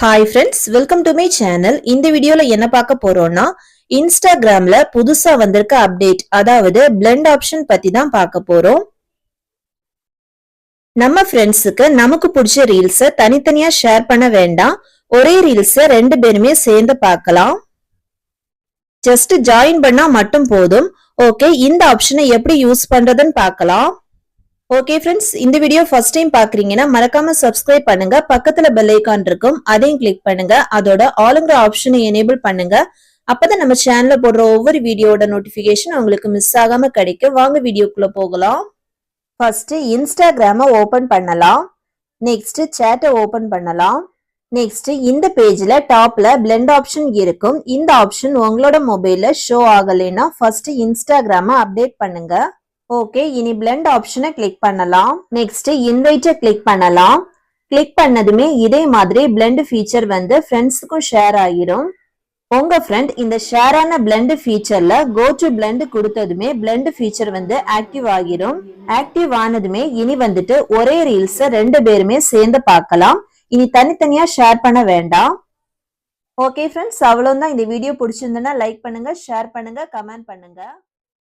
Hi friends, welcome to my channel. இந்த வீடியோல என்ன பார்க்க போறோம்னா இன்ஸ்டாகிராம்ல புதுசா வந்திருக்க அப்டேட், அதாவது பிளெண்ட் ஆப்ஷன் பத்தி தான் பார்க்க போறோம். நம்ம ஃப்ரெண்ட்ஸுக்கு நமக்கு பிடிச்ச ரீல்ஸை தனித்தனியா ஷேர் பண்ண வேண்டாம். ஒரே ரீல்ஸை ரெண்டு பேருமே சேர்ந்து பார்க்கலாம். ஜஸ்ட் ஜாயின் பண்ணா மட்டும் போதும். ஓகே, இந்த ஆப்ஷனை எப்படி யூஸ் பண்றதுன்னு பார்க்கலாம். ஓகே ஃப்ரெண்ட்ஸ், இந்த வீடியோ ஃபர்ஸ்ட் டைம் பாக்குறீங்கன்னா மறக்காம சப்ஸ்கிரைப் பண்ணுங்க. பக்கத்துல பெல் ஐகான் இருக்கும், அதையும் கிளிக் பண்ணுங்க. அதோட ஆளுங்கிற ஆப்ஷனை எனேபிள் பண்ணுங்க. அப்பதான் நம்ம சேனல்ல போடுற ஒவ்வொரு வீடியோட நோட்டிபிகேஷன் உங்களுக்கு மிஸ் ஆகாம கிடைக்கும். வாங்க வீடியோக்குள்ள போகலாம். ஃபர்ஸ்ட் இன்ஸ்டாகிராம ஓபன் பண்ணலாம். நெக்ஸ்ட் சேட்டை ஓபன் பண்ணலாம். நெக்ஸ்ட் இந்த பேஜ்ல டாப்ல பிளெண்ட் ஆப்ஷன் இருக்கும். இந்த ஆப்ஷன் உங்களோட மொபைல்ல ஷோ ஆகலைன்னா ஃபர்ஸ்ட் இன்ஸ்டாகிராம அப்டேட் பண்ணுங்க. ஓகே, இனி பிளெண்ட் ஆப்ஷனை கிளிக் பண்ணலாம். நெக்ஸ்ட் இன்வைட்டை கிளிக் பண்ணலாம். கிளிக் பண்ணதுமே இதே மாதிரி பிளெண்ட் ஃபீச்சர் வந்து ஃப்ரெண்ட்ஸுக்கும் ஷேர் ஆகிரும். உங்க ஃப்ரெண்ட் இந்த ஷேர் ஆன பிளெண்ட் ஃபீச்சர்ல கோ டு பிளெண்ட் கொடுத்ததுமே பிளெண்ட் ஃபீச்சர் வந்து ஆக்டிவ் ஆகிரும். ஆக்டிவ் ஆனதுமே இனி வந்துட்டு ஒரே ரீல்ஸை ரெண்டு பேருமே சேர்ந்து பார்க்கலாம். இனி தனித்தனியா ஷேர் பண்ண வேண்டாம். ஓகே ஃப்ரெண்ட்ஸ், அவ்வளவுதான். இந்த வீடியோ பிடிச்சிருந்ததுன்னா லைக் பண்ணுங்க, ஷேர் பண்ணுங்க, கமெண்ட் பண்ணுங்க.